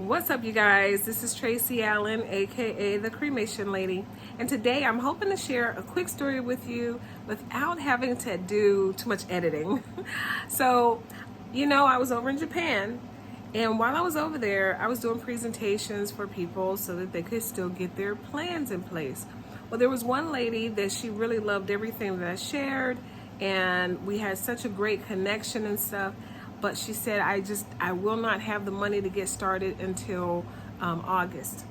What's up, you guys? This is Tracy Allen, aka the Cremation Lady, and today I'm hoping to share a quick story with you without having to do too much editing. So, I was over in Japan, and while I was over there, I was doing presentations for people so that they could still get their plans in place. Well, there was one lady that she really loved everything that I shared, and we had such a great connection and stuff. But she said, I will not have the money to get started until August.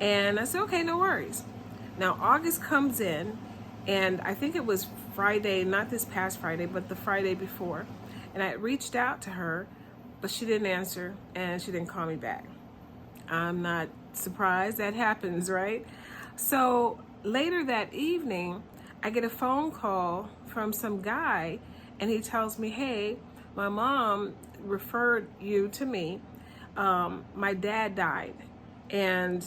And I said, okay, no worries. Now, August comes in, and I think it was Friday, not this past Friday, but the Friday before. And I reached out to her, but she didn't answer, and she didn't call me back. I'm not surprised. That happens, right? So later that evening, I get a phone call from some guy, and he tells me, hey, my mom referred you to me. My dad died, and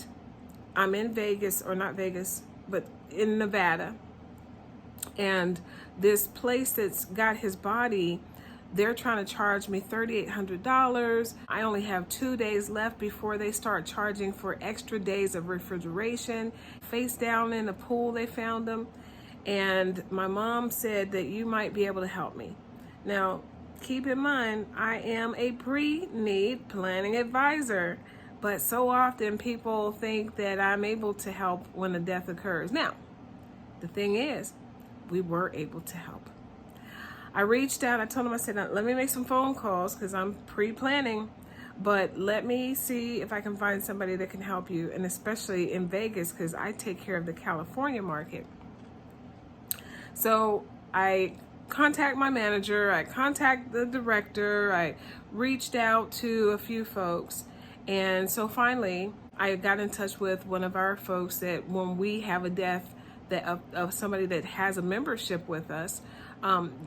I'm in Vegas, or not Vegas, but in Nevada. And this place that's got his body, they're trying to charge me $3,800. I only have 2 days left before they start charging for extra days of refrigeration. Face down in the pool, they found them. And my mom said that you might be able to help me. Now, keep in mind, I am a pre-need planning advisor, but so often people think that I'm able to help when a death occurs. Now, the thing is, we were able to help. I reached out, I told him, I said, let me make some phone calls because I'm pre-planning, but let me see if I can find somebody that can help you, and especially in Vegas because I take care of the California market. So I contact my manager, I contact the director, I reached out to a few folks, and so finally I got in touch with one of our folks that when we have a death that of somebody that has a membership with us,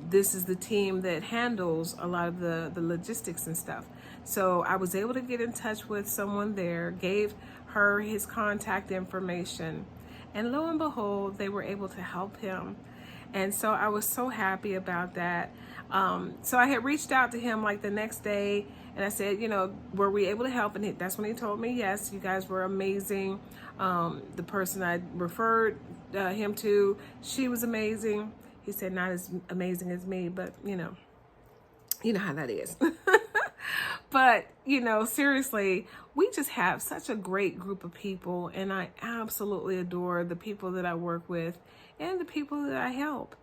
this is the team that handles a lot of the logistics and stuff. So I was able to get in touch with someone there, gave her his contact information, and lo and behold, they were able to help him. And so I was so happy about that. So I had reached out to him like the next day, and I said, were we able to help? And that's when he told me, yes, you guys were amazing. The person I referred him to, she was amazing. He said, not as amazing as me, but you know how that is. But, seriously, we just have such a great group of people, and I absolutely adore the people that I work with and the people that I help.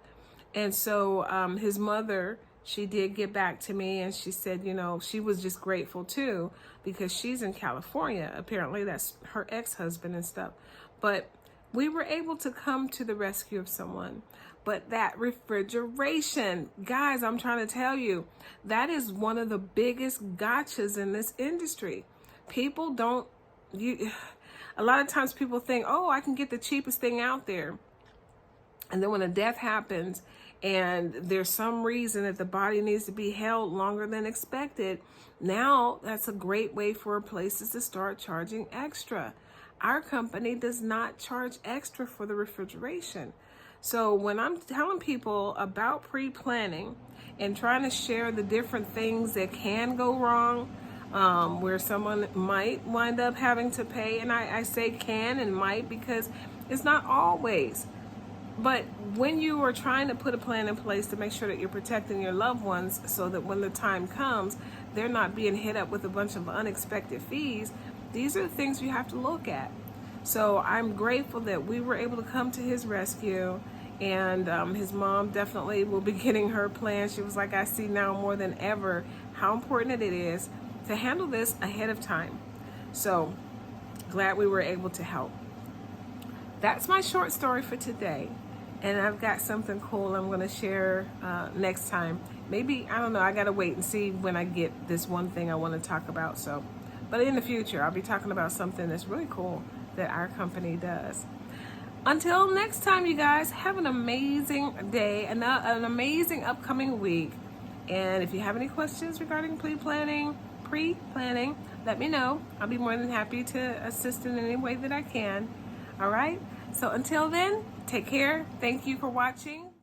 And so his mother, she did get back to me, and she said, she was just grateful too, because she's in California. Apparently that's her ex-husband and stuff. But we were able to come to the rescue of someone. But that refrigeration, guys, I'm trying to tell you, that is one of the biggest gotchas in this industry. People a lot of times people think, oh, I can get the cheapest thing out there. And then when a death happens and there's some reason that the body needs to be held longer than expected, now that's a great way for places to start charging extra. Our company does not charge extra for the refrigeration. So when I'm telling people about pre-planning and trying to share the different things that can go wrong, where someone might wind up having to pay, and I say can and might because it's not always. But when you are trying to put a plan in place to make sure that you're protecting your loved ones so that when the time comes, they're not being hit up with a bunch of unexpected fees, these are the things you have to look at. So I'm grateful that we were able to come to his rescue, and his mom definitely will be getting her plan. She was like, I see now more than ever how important it is to handle this ahead of time. So glad we were able to help. That's my short story for today. And I've got something cool I'm going to share next time. Maybe, I don't know, I got to wait and see when I get this one thing I want to talk about. But in the future, I'll be talking about something that's really cool that our company does. Until next time, you guys, have an amazing day and an amazing upcoming week. And if you have any questions regarding pre-planning, let me know. I'll be more than happy to assist in any way that I can. All right? So until then, take care. Thank you for watching.